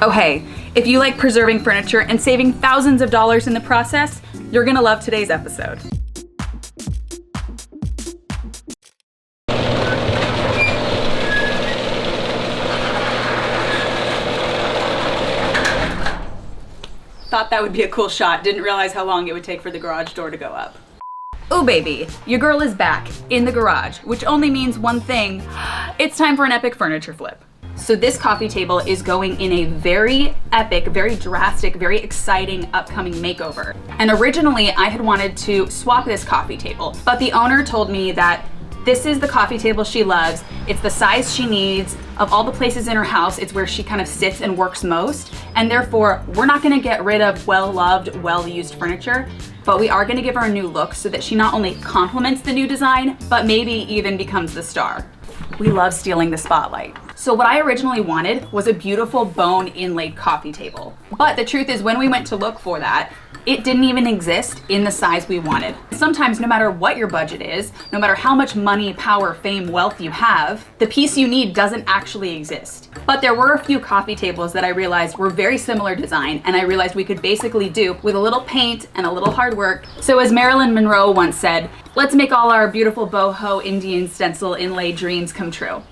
Oh hey, if you like preserving furniture and saving thousands of dollars in the process, you're gonna love today's episode. Thought that would be a cool shot, didn't realize how long it would take for the garage door to go up. Oh baby, your girl is back in the garage, which only means one thing. It's time for an epic furniture flip. So this coffee table is going in a very epic, very drastic, very exciting upcoming makeover. And originally I had wanted to swap this coffee table, but the owner told me that this is the coffee table she loves. It's the size she needs. Of all the places in her house, it's where she kind of sits and works most. And therefore, we're not gonna get rid of well-loved, well-used furniture, but we are gonna give her a new look so that she not only complements the new design, but maybe even becomes the star. We love stealing the spotlight. So what I originally wanted was a beautiful bone inlaid coffee table. But the truth is, when we went to look for that, it didn't even exist in the size we wanted. Sometimes no matter what your budget is, no matter how much money, power, fame, wealth you have, the piece you need doesn't actually exist. But there were a few coffee tables that I realized were very similar design, and I realized we could basically do with a little paint and a little hard work. So as Marilyn Monroe once said, let's make all our beautiful boho Indian stencil inlaid dreams come true.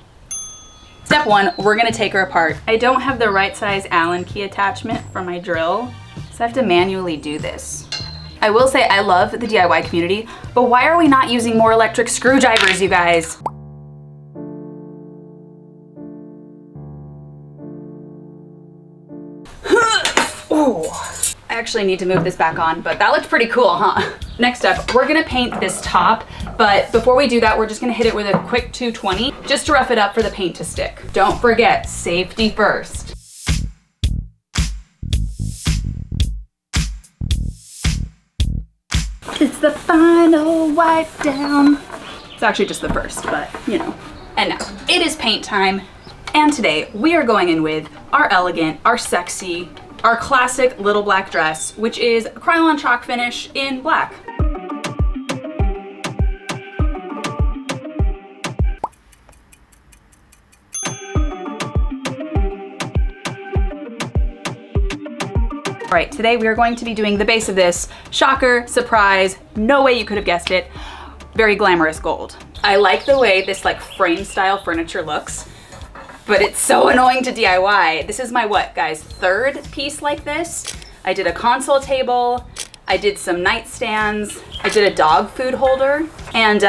Step one, we're gonna take her apart. I don't have the right size Allen key attachment for my drill, so I have to manually do this. I will say I love the DIY community, but why are we not using more electric screwdrivers, you guys? Ooh. I actually need to move this back on, but that looked pretty cool, huh? Next up, we're gonna paint this top, but before we do that, we're just gonna hit it with a quick 220, just to rough it up for the paint to stick. Don't forget, safety first. It's the final wipe down. It's actually just the first, but you know. And now, it is paint time, and today we are going in with our elegant, our sexy, our classic little black dress, which is Krylon chalk finish in black. All right, today we are going to be doing the base of this. Shocker, surprise, no way you could have guessed it. Very glamorous gold. I like the way this like frame style furniture looks, but it's so annoying to DIY. This is my what, guys, third piece like this. I did a console table, I did some nightstands, I did a dog food holder, and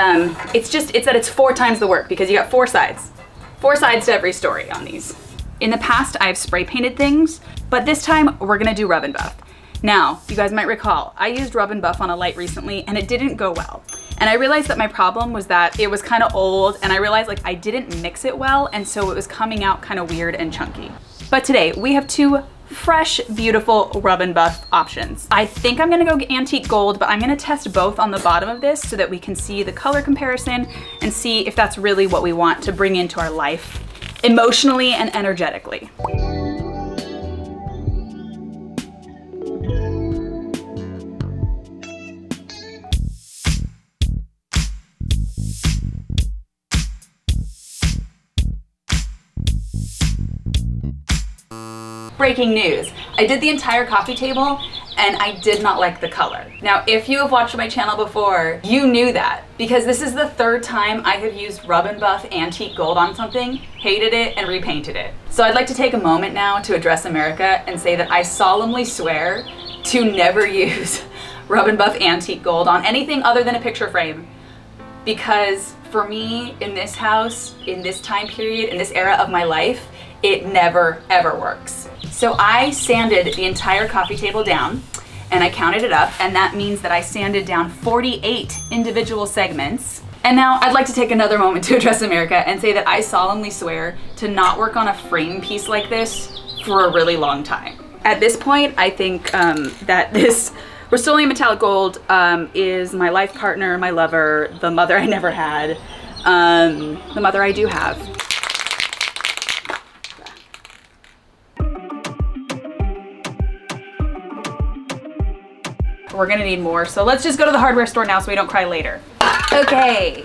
it's 4 times the work because you got 4 sides. 4 sides to every story on these. In the past, I've spray painted things, but this time we're gonna do rub and buff. Now, you guys might recall, I used rub and buff on a light recently and it didn't go well. And I realized that my problem was that it was kind of old, and I realized like I didn't mix it well, and so it was coming out kind of weird and chunky. But today we have 2 fresh, beautiful rub and buff options. I think I'm gonna go antique gold, but I'm gonna test both on the bottom of this so that we can see the color comparison and see if that's really what we want to bring into our life, emotionally and energetically. Breaking news, I did the entire coffee table and I did not like the color. Now, if you have watched my channel before, you knew that because this is the 3rd time I have used rub and buff antique gold on something, hated it, and repainted it. So I'd like to take a moment now to address America and say that I solemnly swear to never use rub and buff antique gold on anything other than a picture frame. Because for me, in this house, in this time period, in this era of my life, it never ever works. So I sanded the entire coffee table down and I counted it up, and that means that I sanded down 48 individual segments. And now I'd like to take another moment to address America and say that I solemnly swear to not work on a frame piece like this for a really long time. At this point, I think that this Rust-Oleum metallic gold is my life partner, my lover, the mother I never had, the mother I do have. We're gonna need more, so let's just go to the hardware store now so we don't cry later. Okay.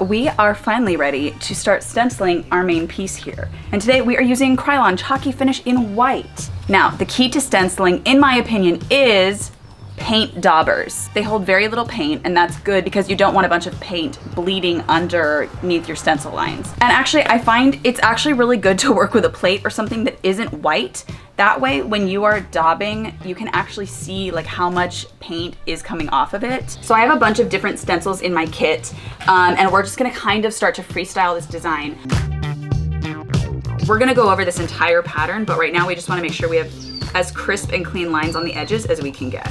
We are finally ready to start stenciling our main piece here. And today we are using Krylon Chalky Finish in white. Now, the key to stenciling, in my opinion, is paint daubers. They hold very little paint, and that's good because you don't want a bunch of paint bleeding underneath your stencil lines. And actually, I find it's actually really good to work with a plate or something that isn't white. That way, when you are daubing, you can actually see like how much paint is coming off of it. So I have a bunch of different stencils in my kit, and we're just gonna kind of start to freestyle this design. We're gonna go over this entire pattern, but right now we just wanna make sure we have as crisp and clean lines on the edges as we can get.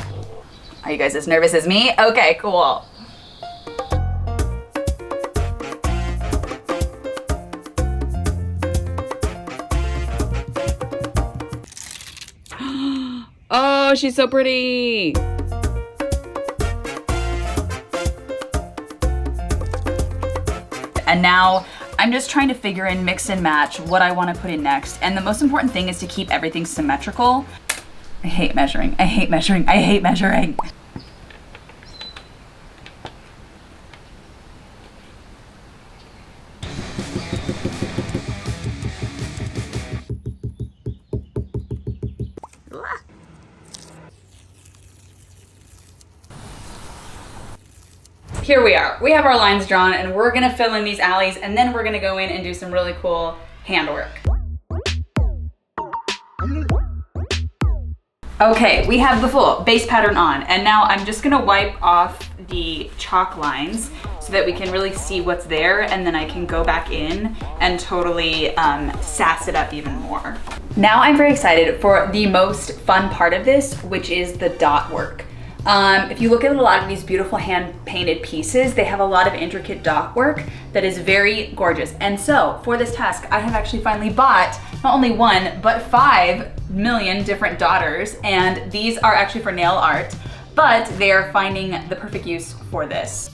Are you guys as nervous as me? Okay, cool. Oh, she's so pretty. And now I'm just trying to figure in, mix and match what I want to put in next. And the most important thing is to keep everything symmetrical. I hate measuring, I hate measuring, I hate measuring. Here we are. We have our lines drawn and we're gonna fill in these alleys and then we're gonna go in and do some really cool handwork. Okay, we have the full base pattern on, and now I'm just gonna wipe off the chalk lines so that we can really see what's there, and then I can go back in and totally sass it up even more. Now I'm very excited for the most fun part of this, which is the dot work. If you look at a lot of these beautiful hand-painted pieces, they have a lot of intricate dot work that is very gorgeous. And so for this task, I have actually finally bought not only 1, but 5 million different dotters. And these are actually for nail art, but they are finding the perfect use for this.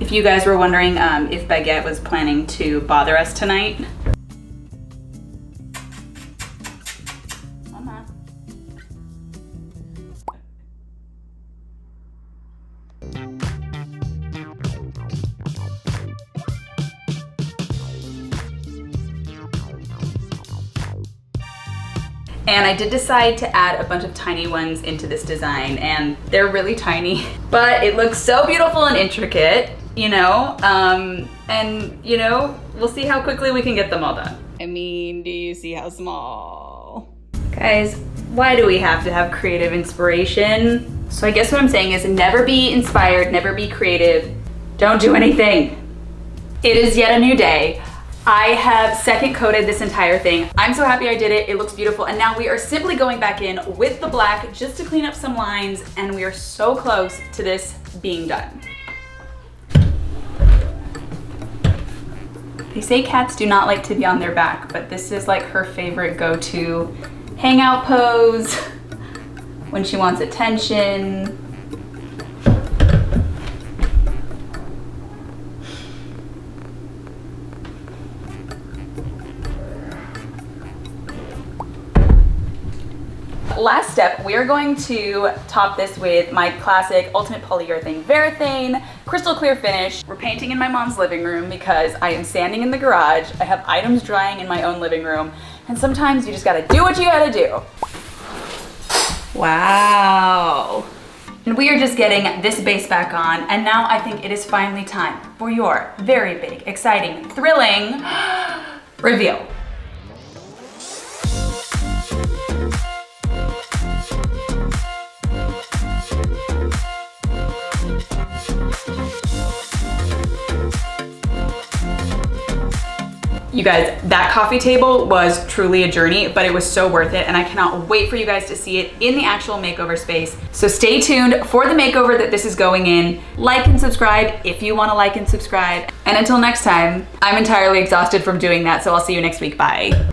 If you guys were wondering if Baguette was planning to bother us tonight. Mama. And I did decide to add a bunch of tiny ones into this design, and they're really tiny, but it looks so beautiful and intricate. You know, and you know, we'll see how quickly we can get them all done. I mean, do you see how small? Guys, why do we have to have creative inspiration? So I guess what I'm saying is never be inspired, never be creative, don't do anything. It is yet a new day. I have second coated this entire thing. I'm so happy I did it. It looks beautiful. And now we are simply going back in with the black just to clean up some lines, and we are so close to this being done. They say cats do not like to be on their back, but this is like her favorite go-to hangout pose when she wants attention. Last step, we are going to top this with my classic Ultimate Polyurethane Varathane crystal clear finish. We're painting in my mom's living room because I am standing in the garage. I have items drying in my own living room, and sometimes you just gotta do what you gotta do. Wow. And we are just getting this base back on, and now I think it is finally time for your very big, exciting, thrilling reveal. You guys, that coffee table was truly a journey, but it was so worth it, and I cannot wait for you guys to see it in the actual makeover space. So stay tuned for the makeover that this is going in. Like and subscribe if you want to like and subscribe. And until next time, I'm entirely exhausted from doing that, so I'll see you next week. Bye.